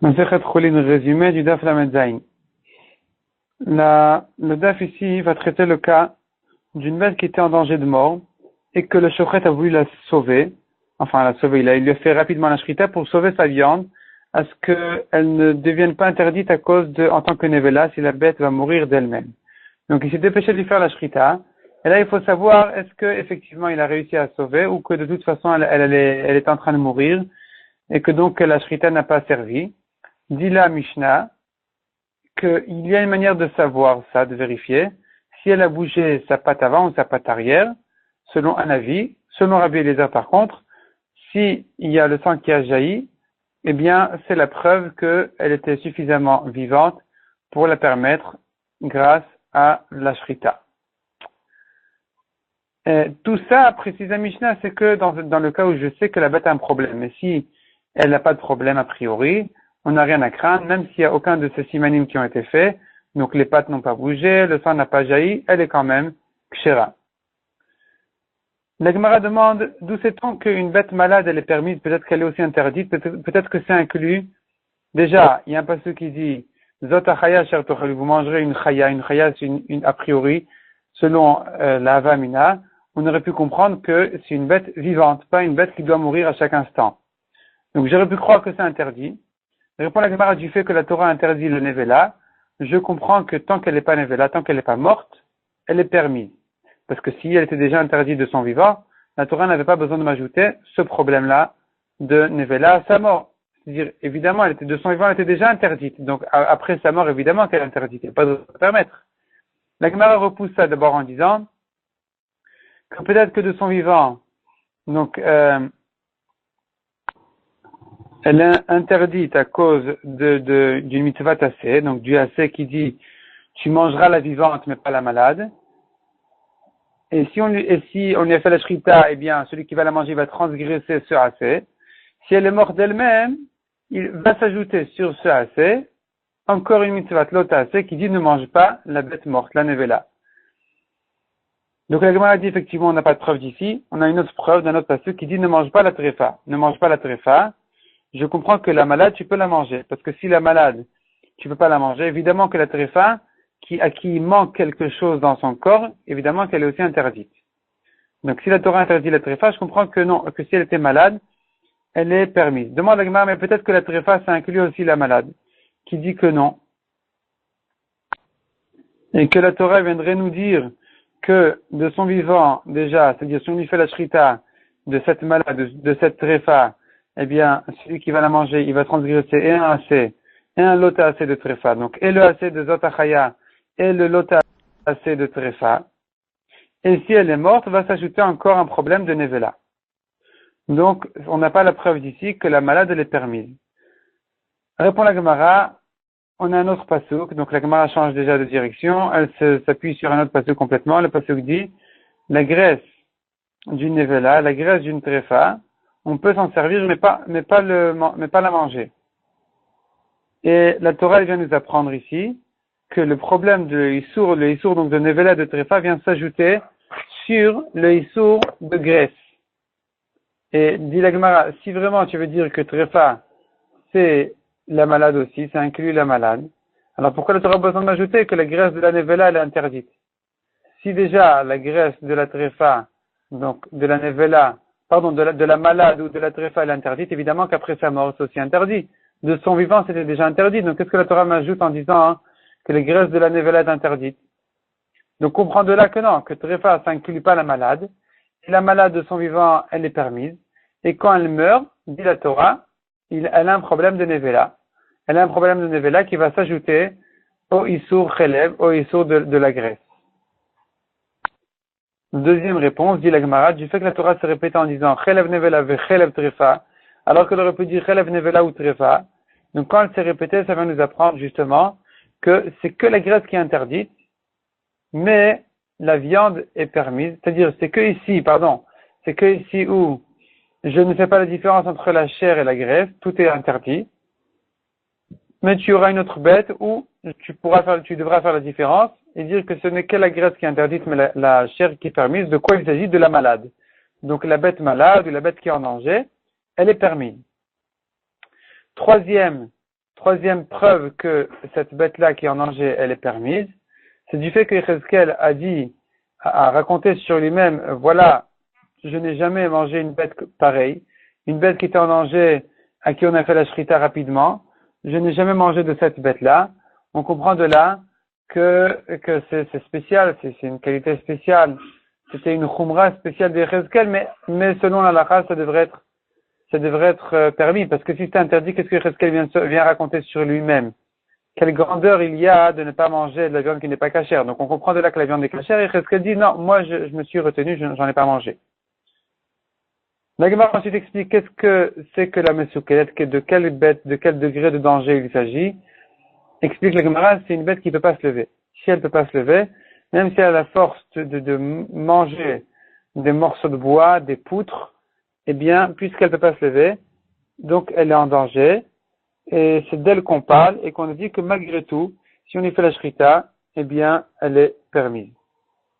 Masechet Chulin, résumé du Daf Lamed Zayin. Le Daf ici va traiter le cas d'une bête qui était en danger de mort et que le shochet a voulu la sauver. Enfin, la sauver, il lui a fait rapidement la shrita pour sauver sa viande à ce qu'elle ne devienne pas interdite à cause en tant que nevela, si la bête va mourir d'elle-même. Donc il s'est dépêché de lui faire la shrita. Et là, il faut savoir est-ce que effectivement il a réussi à sauver ou que de toute façon elle est en train de mourir et que donc la shrita n'a pas servi. Dit la Mishnah qu'il y a une manière de savoir ça, de vérifier, si elle a bougé sa patte avant ou sa patte arrière, selon un avis. Selon Rabbi Eliezer par contre, s'il y a le sang qui a jailli, eh bien c'est la preuve qu'elle était suffisamment vivante pour la permettre grâce à la shrita. Et tout ça, précise la Mishnah, c'est que dans le cas où je sais que la bête a un problème, mais si elle n'a pas de problème a priori, on n'a rien à craindre, même s'il n'y a aucun de ces simanim qui ont été faits, donc les pattes n'ont pas bougé, le sang n'a pas jailli, elle est quand même kshera. La Gemara demande d'où sait-on qu'une bête malade elle est permise, peut-être qu'elle est aussi interdite, peut-être que c'est inclus. Déjà, il y a un passage qui dit Zot achaya sher tochelu, vous mangerez une chaya c'est une a priori, selon la Havamina, on aurait pu comprendre que c'est une bête vivante, pas une bête qui doit mourir à chaque instant. Donc j'aurais pu croire que c'est interdit. Répond la Gemara du fait que la Torah interdit le nevela, je comprends que tant qu'elle n'est pas nevela, tant qu'elle n'est pas morte, elle est permise. Parce que si elle était déjà interdite de son vivant, la Torah n'avait pas besoin de m'ajouter ce problème-là de nevela à sa mort. C'est-à-dire, évidemment, de son vivant, elle était déjà interdite. Donc, après sa mort, évidemment qu'elle est interdite. Il n'y a pas de permettre. La Gemara repousse ça d'abord en disant que peut-être que de son vivant, donc, elle est interdite à cause d'une mitzvah tassé, donc du assez qui dit tu mangeras la vivante mais pas la malade. Et si on lui a fait la shrita, eh bien celui qui va la manger va transgresser ce assez. Si elle est morte d'elle-même, il va s'ajouter sur ce assez encore une mitzvah lotase qui dit ne mange pas la bête morte, la nevela. Donc la Gemara dit effectivement on n'a pas de preuve d'ici. On a une autre preuve d'un autre passage qui dit ne mange pas la tréfa. Ne mange pas la tréfa. Je comprends que la malade, tu peux la manger. Parce que si la malade, tu peux pas la manger, évidemment que la tréfa, à qui manque quelque chose dans son corps, évidemment qu'elle est aussi interdite. Donc si la Torah interdit la tréfa, je comprends que non, que si elle était malade, elle est permise. Demande à Gemara, mais peut-être que la tréfa, ça inclut aussi la malade, qui dit que non. Et que la Torah viendrait nous dire que de son vivant, déjà, c'est-à-dire si on lui fait la shrita de cette malade, de cette tréfa, eh bien, celui qui va la manger, il va transgresser et un assez, et un lota assez de tréfa. Donc, et le assez de zotachaya, et le lota assez de tréfa. Et si elle est morte, va s'ajouter encore un problème de nevela. Donc, on n'a pas la preuve d'ici que la malade, elle est permise. Répond la Gemara, on a un autre pasuk, donc la Gemara change déjà de direction, elle s'appuie sur un autre pasuk complètement. Le pasuk dit, la graisse d'une nevela, la graisse d'une tréfa, on peut s'en servir, mais pas la manger. Et la Torah elle vient nous apprendre ici que le problème le issour donc de nevela de tréfa vient s'ajouter sur le issour de graisse. Et dit la Gemara, si vraiment tu veux dire que tréfa c'est la malade aussi, ça inclut la malade, alors pourquoi la Torah a besoin d'ajouter que la graisse de la nevela elle est interdite? Si déjà la graisse de la tréfa, donc de la nevela, de la malade ou de la tréfa, elle est interdite, évidemment qu'après sa mort, c'est aussi interdit. De son vivant, c'était déjà interdit. Donc, qu'est-ce que la Torah m'ajoute en disant que les graisses de la nevela est interdite? Donc, comprends de là que non, que tréfa, ça inclut pas la malade. Et la malade de son vivant, elle est permise. Et quand elle meurt, dit la Torah, elle a un problème de nevela. Elle a un problème de nevela qui va s'ajouter au issour chelev, au issour de la graisse. Deuxième réponse, dit la Gemara, du fait que la Torah se répète en disant Chelev nevela ve chelev trefa, alors qu'elle aurait pu dire Chelev nevela ou trefa. Donc quand elle s'est répétée, ça va nous apprendre justement que c'est que la graisse qui est interdite, mais la viande est permise. C'est-à-dire, c'est que ici où je ne fais pas la différence entre la chair et la graisse, tout est interdit. Mais tu auras une autre bête où tu devras faire la différence et dire que ce n'est que la graisse qui est interdite, mais la chair qui est permise. De quoi il s'agit? De la malade. Donc la bête malade ou la bête qui est en danger, elle est permise. Troisième troisième preuve que cette bête-là qui est en danger, elle est permise, c'est du fait que Yechezkel a dit, a raconté sur lui-même, voilà, je n'ai jamais mangé une bête pareille, une bête qui était en danger, à qui on a fait la shrita rapidement, je n'ai jamais mangé de cette bête-là. On comprend de là que c'est spécial, c'est une qualité spéciale. C'était une khumra spéciale de Yechezkel, mais selon la halakha, ça devrait être permis, parce que si c'est interdit, qu'est-ce que Yechezkel vient raconter sur lui-même? Quelle grandeur il y a de ne pas manger de la viande qui n'est pas cachère. Donc on comprend de là que la viande est cachère, et Yechezkel dit, non, moi je me suis retenu, j'en ai pas mangé. La Gemara ensuite explique qu'est-ce que c'est que la mesoukelet, de quelle bête, de quel degré de danger il s'agit. Explique la Gemara, c'est une bête qui ne peut pas se lever. Si elle ne peut pas se lever, même si elle a la force de manger des morceaux de bois, des poutres, eh bien, puisqu'elle ne peut pas se lever, donc elle est en danger, et c'est d'elle qu'on parle, et qu'on dit que malgré tout, si on y fait la shrita, eh bien, elle est permise.